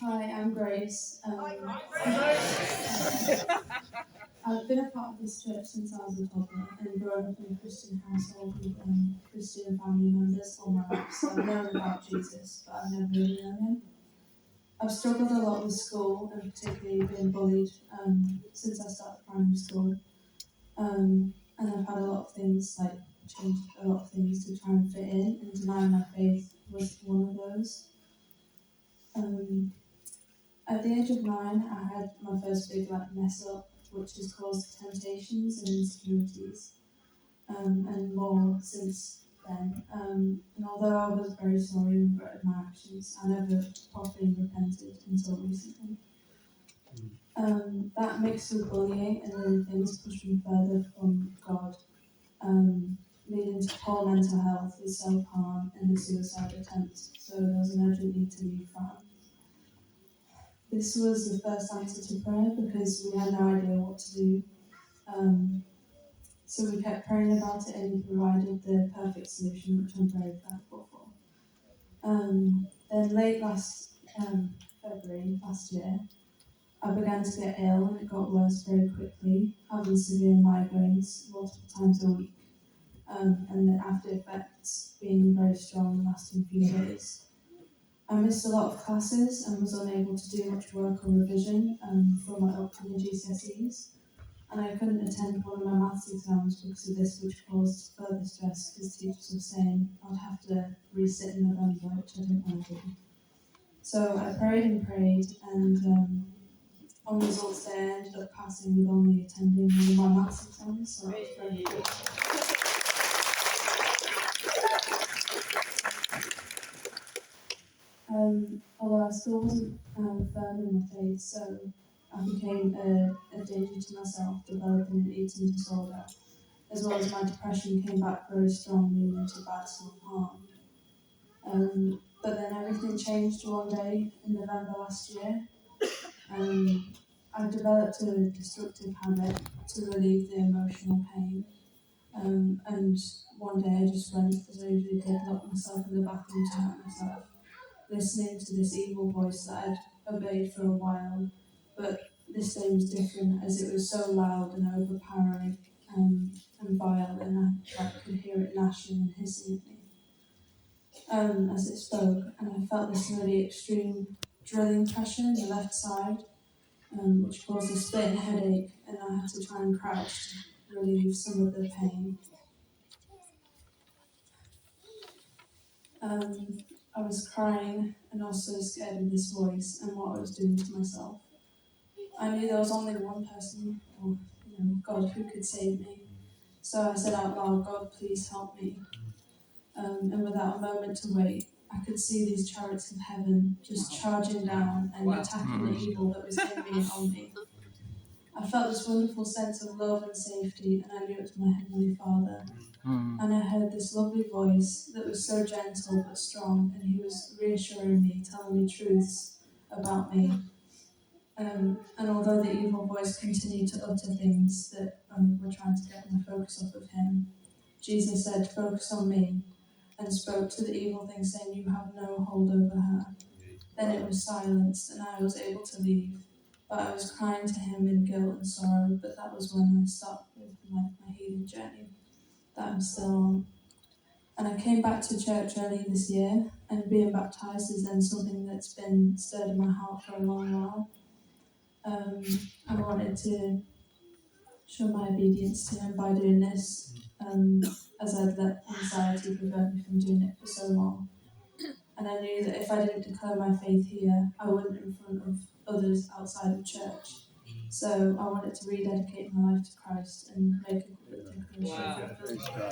Hi, I'm Grace. I've been a part of this church since I was a toddler and grown up in a Christian household with Christian family members all my life, so I've known about Jesus, but I've never really known him. I've struggled a lot with school and particularly been bullied since I started primary school. And I've had a lot of things, changed a lot of things to try and fit in, and denying my faith was one of those. At the age of 9, I had my first big mess up, which has caused temptations and insecurities, and more since then. And although I was very sorry and regretted my actions, I never properly repented until recently. That mixed with bullying and other things pushed me further from God, leading to poor mental health with self-harm and a suicide attempt, so there was an urgent need to leave farm. This was the first answer to prayer because we had no idea what to do. So we kept praying about it and he provided the perfect solution, which I'm very thankful for. Then late last February, last year, I began to get ill and it got worse very quickly, having severe migraines multiple times a week, and the after effects being very strong, lasting a few days. I missed a lot of classes and was unable to do much work or revision for my upcoming GCSEs, and I couldn't attend one of my maths exams because of this, which caused further stress because teachers were saying I'd have to resit in November, which I didn't want to do. So I prayed and prayed, and on results day I ended up passing with only attending one of my maths exams, so I was very grateful. Although I still wasn't firm in my faith, so I became a danger to myself, developing an eating disorder, as well as my depression came back very strong, leading to bad self-harm. But then everything changed one day in November last year. I developed a destructive habit to relieve the emotional pain. And one day I just went, as I usually did, locked myself in the bathroom to hurt myself, listening to this evil voice that I'd obeyed for a while, but this day was different as it was so loud and overpowering and vile, and I could hear it gnashing and hissing at me as it spoke, and I felt this really extreme drilling pressure in the left side, which caused a splitting headache, and I had to try and crouch to relieve some of the pain. I was crying and also scared of this voice and what I was doing to myself. I knew there was only one person, or God, who could save me. So I said out loud, God, please help me. And without a moment to wait, I could see these chariots of heaven just charging down and attacking the evil that was in me and on me. I felt this wonderful sense of love and safety, and I knew it was my Heavenly Father. And I heard this lovely voice that was so gentle but strong, and he was reassuring me, telling me truths about me. And although the evil voice continued to utter things that were trying to get my focus off of him, Jesus said, focus on me, and spoke to the evil thing, saying, you have no hold over her. Then it was silenced, and I was able to leave. But I was crying to him in guilt and sorrow, but that was when I stopped with my healing journey that I'm still on. And I came back to church early this year, and being baptised is then something that's been stirred in my heart for a long while. I wanted to show my obedience to him by doing this, as I'd let anxiety prevent me from doing it for so long. And I knew that if I didn't declare my faith here, I wouldn't in front of others outside of church. So I wanted to rededicate my life to Christ and make a public declaration. Wow.